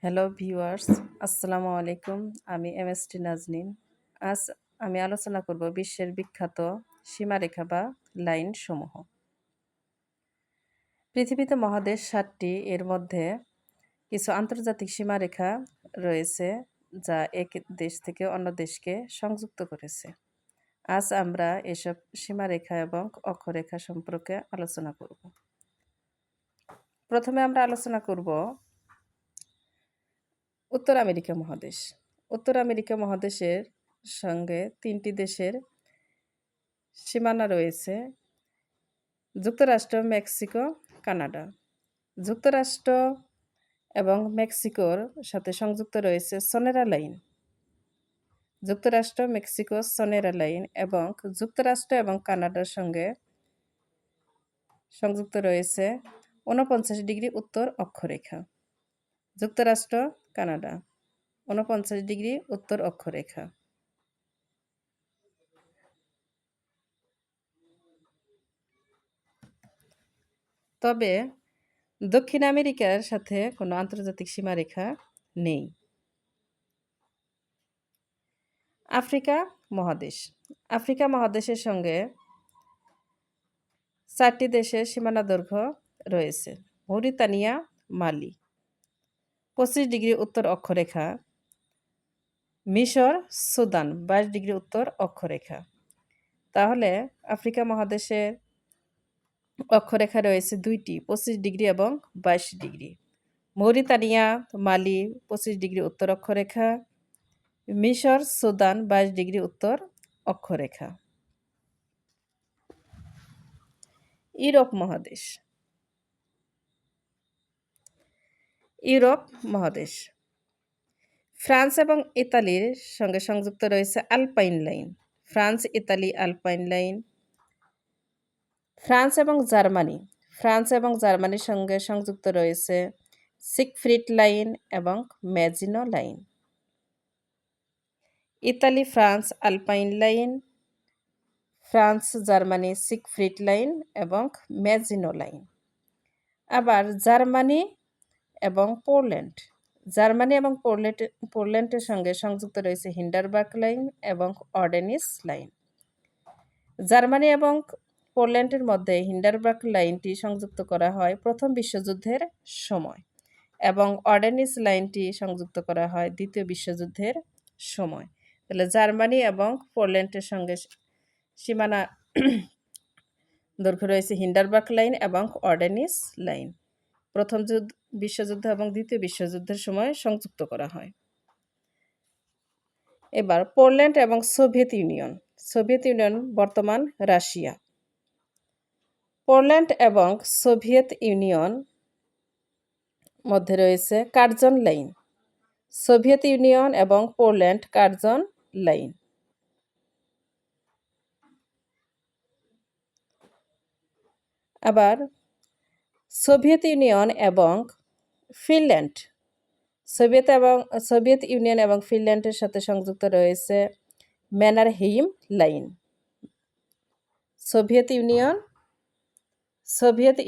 Hello viewers, আসসালামু আলাইকুম। আমি এমএসটি নাজনীন। আজ আমি আলোচনা করব বিশ্বের বিখ্যাত সীমারেখা বা লাইন সমূহ। পৃথিবীতে মহাদেশ ৭টি, এর মধ্যে কিছু আন্তর্জাতিক সীমারেখা রয়েছে যা এক দেশ থেকে অন্য দেশকে সংযুক্ত করেছে। আজ আমরা এসব সীমারেখা এবং অক্ষরেখা সম্পর্কে আলোচনা করব। প্রথমে আমরা আলোচনা করব উত্তর আমেরিকা মহাদেশ। উত্তর আমেরিকা মহাদেশের সঙ্গে ৩টি দেশের সীমানা রয়েছে: যুক্তরাষ্ট্র, মেক্সিকো, কানাডা। যুক্তরাষ্ট্র এবং মেক্সিকোর সাথে সংযুক্ত রয়েছে সোনেরা লাইন। যুক্তরাষ্ট্র, মেক্সিকো, সোনেরা লাইন এবং যুক্তরাষ্ট্র এবং কানাডার সঙ্গে সংযুক্ত রয়েছে ৪৯ ডিগ্রি উত্তর অক্ষরেখা। যুক্তরাষ্ট্র, কানাডা ৪৯ ডিগ্রি উত্তর অক্ষরেখা। তবে দক্ষিণ আমেরিকার সাথে কোনো আন্তর্জাতিক সীমারেখা নেই। আফ্রিকা মহাদেশ। আফ্রিকা মহাদেশের সঙ্গে ৪টি দেশের সীমানা দৈর্ঘ্য রয়েছে: মৌরিতানিয়া, মালি ২৫ ডিগ্রি উত্তর অক্ষরেখা, মিশর, সুদান ২২ ডিগ্রি উত্তর অক্ষরেখা। তাহলে আফ্রিকা মহাদেশের অক্ষরেখা রয়েছে দুইটি, ২৫ ডিগ্রি এবং ২২ ডিগ্রি। মৌরিতানিয়া, মালি ২৫ ডিগ্রি উত্তর অক্ষরেখা, মিশর, সুদান ২২ ডিগ্রি উত্তর অক্ষরেখা। ইউরোপ মহাদেশ। ইউরোপ মহাদেশ ফ্রান্স এবং ইতালির সঙ্গে সংযুক্ত রয়েছে Alpine line. France, Italy, Alpine line. France এবং জার্মানি। ফ্রান্স এবং জার্মানির সঙ্গে সংযুক্ত রয়েছে সিগফ্রিড লাইন এবং Maginot line. Italy, France, Alpine line. France, Germany, Siegfried line এবং ম্যাজিনো লাইন। আবার জার্মানি এবং পোল্যান্ড। জার্মানি এবং পোল্যান্ডের সঙ্গে সংযুক্ত রয়েছে হিন্ডারবার্গ লাইন এবং অর্ডেনিস লাইন। জার্মানি এবং পোল্যান্ডের মধ্যে হিন্ডারবার্গ লাইনটি সংযুক্ত করা হয় প্রথম বিশ্বযুদ্ধের সময় এবং অর্ডেনিস লাইনটি সংযুক্ত করা হয় দ্বিতীয় বিশ্বযুদ্ধের সময়। তাহলে জার্মানি এবং পোল্যান্ডের সঙ্গে সীমানা দৈর্ঘ্য রয়েছে হিন্ডারবার্গ লাইন এবং অর্ডেনিস লাইন। প্রথম বিশ্বযুদ্ধ এবং দ্বিতীয় বিশ্বযুদ্ধের সময় সংযুক্ত করা হয়। এবার পোল্যান্ড এবং সোভিয়েত ইউনিয়ন। সোভিয়েত ইউনিয়ন বর্তমান রাশিয়া। পোল্যান্ড এবং সোভিয়েত ইউনিয়ন মধ্যে রয়েছে কার্জন লাইন। সোভিয়েত ইউনিয়ন এবং পোল্যান্ড কার্জন লাইন। আবার সোভিয়েত ইউনিয়ন এবং ফিনল্যান্ড। সোভিয়েত ইউনিয়ন এবং ফিনল্যান্ডের সাথে সংযুক্ত রয়েছে ম্যানারহেইম লাইন। সোভিয়েত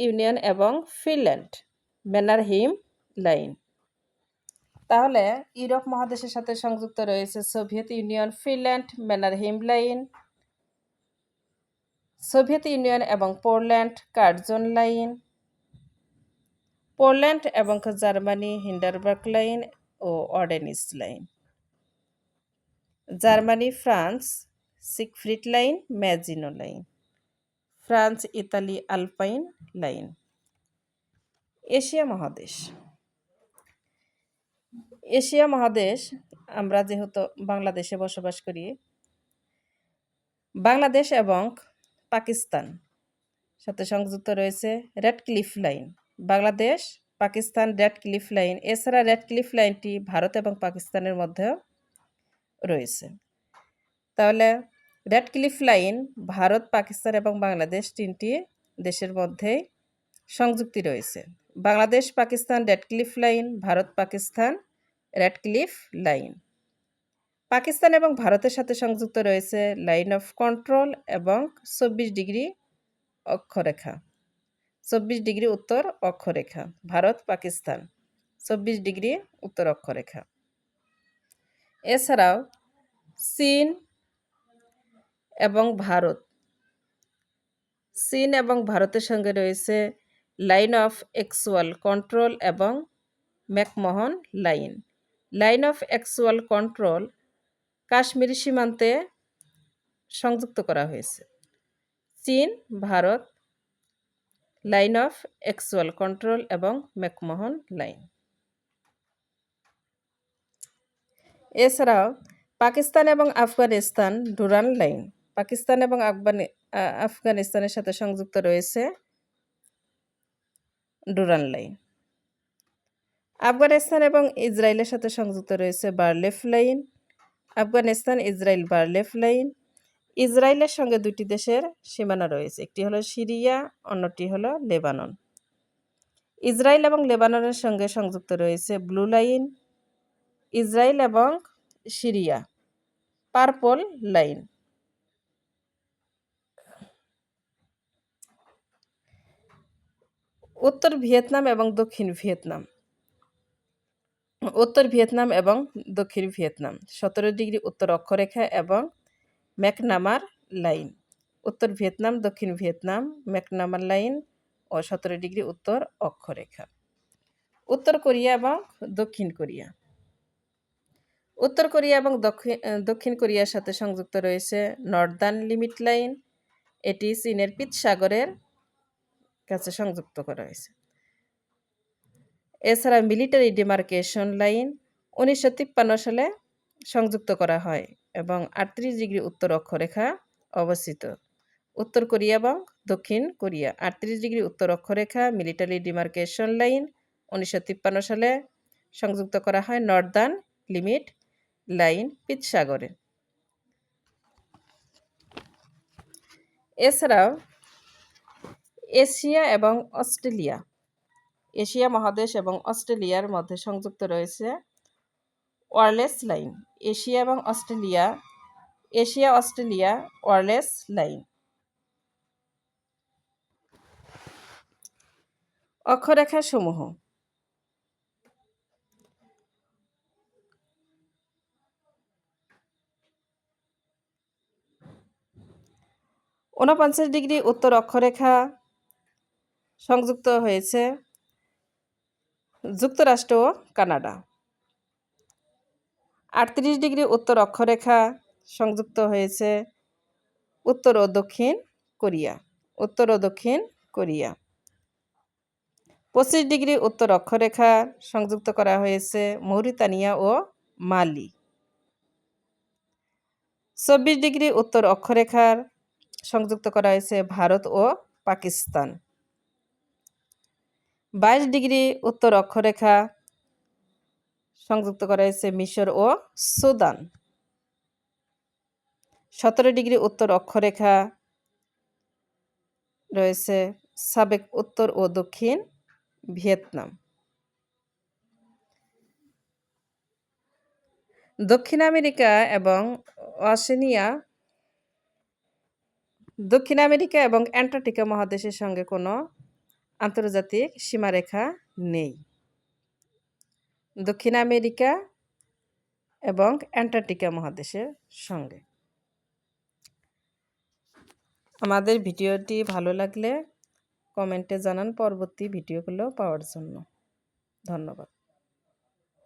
ইউনিয়ন এবং ফিনল্যান্ড ম্যানারহেইম লাইন। তাহলে ইউরোপ মহাদেশের সাথে সংযুক্ত রয়েছে Soviet Union, Finland, Mannerheim line. Soviet Union এবং পোল্যান্ড কার্জন লাইন। পোল্যান্ড এবং জার্মানি হিন্ডারবার্গ লাইন ও Oder Neisse line. Germany, France Siegfried line, Maginot line. France, Italy, Alpine line. Asia মহাদেশ। Asia মহাদেশ আমরা যেহেতু বাংলাদেশে বসবাস করি, বাংলাদেশ এবং পাকিস্তান সাথে সংযুক্ত রয়েছে Radcliffe line. Bangladesh, Pakistan Radcliffe line. এছাড়া রেডক্লিফ লাইনটি ভারত এবং পাকিস্তানের মধ্যেও রয়েছে। তাহলে রেডক্লিফ লাইন ভারত, পাকিস্তান এবং বাংলাদেশ ৩টি দেশের মধ্যেই সংযুক্তি রয়েছে। Bangladesh Pakistan Radcliffe line, Bharat Pakistan Radcliffe line. Pakistan এবং ভারতের সাথে সংযুক্ত রয়েছে লাইন অফ কন্ট্রোল এবং ২৪ ডিগ্রি অক্ষরেখা। ২৪ ডিগ্রি উত্তর অক্ষরেখা। ভারত পাকিস্তান 24° উত্তর অক্ষরেখা। এছাড়াও চীন এবং ভারত, চীন এবং ভারতের সঙ্গে রয়েছে লাইন অফ অ্যাকচুয়াল কন্ট্রোল এবং McMahon line. Line of actual control Kashmir সীমান্তে সংযুক্ত করা হয়েছে। চীন Bharat, line of actual control এবং ম্যাকমোহন লাইন। এছাড়াও পাকিস্তান এবং আফগানিস্তান ডুরান্ড লাইন, পাকিস্তান এবং আফগানিস্তানের সাথে সংযুক্ত রয়েছে ডুরান্ড লাইন। আফগানিস্তান এবং ইসরায়েলের সাথে সংযুক্ত রয়েছে বারলেফ লাইন, আফগানিস্তান ইসরায়েল বারলেফ লাইন। ইসরায়েলের সঙ্গে দুটি দেশের সীমানা রয়েছে, একটি হলো সিরিয়া, অন্যটি হলো লেবানন। ইসরায়েল এবং লেবাননের সঙ্গে সংযুক্ত রয়েছে ব্লু লাইন, ইসরায়েল এবং সিরিয়া পার্পল লাইন। উত্তর ভিয়েতনাম এবং দক্ষিণ ভিয়েতনাম, উত্তর ভিয়েতনাম এবং দক্ষিণ ভিয়েতনাম 17° উত্তর অক্ষরেখা এবং ম্যাকনামার লাইন। উত্তর ভিয়েতনাম, দক্ষিণ ভিয়েতনাম, ম্যাকনামার লাইন ও 17° উত্তর অক্ষরেখা। উত্তর কোরিয়া এবং দক্ষিণ কোরিয়া, উত্তর কোরিয়া এবং দক্ষিণ কোরিয়ার সাথে সংযুক্ত রয়েছে নর্দার্ন লিমিট লাইন। এটি চীনের পিত সাগরের কাছে সংযুক্ত করা হয়েছে। এছাড়া মিলিটারি ডিমার্কেশন লাইন 1953 সালে সংযুক্ত করা হয় এবং 38° উত্তর অক্ষরেখা অবস্থিত। উত্তর কোরিয়া এবং দক্ষিণ কোরিয়া 38° উত্তর অক্ষরেখা মিলিটারি ডিমার্কেশন লাইন 1953 সালে সংযুক্ত করা হয় নর্দার্ন লিমিট লাইন পিত সাগরে। এছাড়াও এশিয়া এবং অস্ট্রেলিয়া, এশিয়া মহাদেশ এবং অস্ট্রেলিয়ার মধ্যে সংযুক্ত রয়েছে ওয়্যারলেস লাইন। এশিয়া এবং Australia, Asia Australia Wallace line. অক্ষরেখা সমূহ, ঊনপঞ্চাশ উত্তর অক্ষরেখা সংযুক্ত হয়েছে যুক্তরাষ্ট্র ও কানাডা। 38° উত্তর অক্ষরেখা সংযুক্ত হয়েছে উত্তর ও দক্ষিণ কোরিয়া, উত্তর ও দক্ষিণ কোরিয়া। 25° উত্তর অক্ষরেখা সংযুক্ত করা হয়েছে মৌরিতানিয়া ও মালি। 24° উত্তর অক্ষরেখার সংযুক্ত করা হয়েছে ভারত ও পাকিস্তান। 22° উত্তর অক্ষরেখা সংযুক্ত করা হয়েছে মিশর ও সুদান। 17° উত্তর অক্ষরেখা রয়েছে সাবেক উত্তর ও দক্ষিণ ভিয়েতনাম। দক্ষিণ আমেরিকা এবং অসেনিয়া, দক্ষিণ আমেরিকা এবং অ্যান্টার্কটিকা মহাদেশের সঙ্গে কোনো আন্তর্জাতিক সীমারেখা নেই। দক্ষিণ আমেরিকা এবং অ্যান্টার্কটিকা মহাদেশের সঙ্গে। আমাদের ভিডিওটি ভালো লাগলে কমেন্টে জানান পরবর্তী ভিডিওগুলো পাওয়ার জন্য। ধন্যবাদ।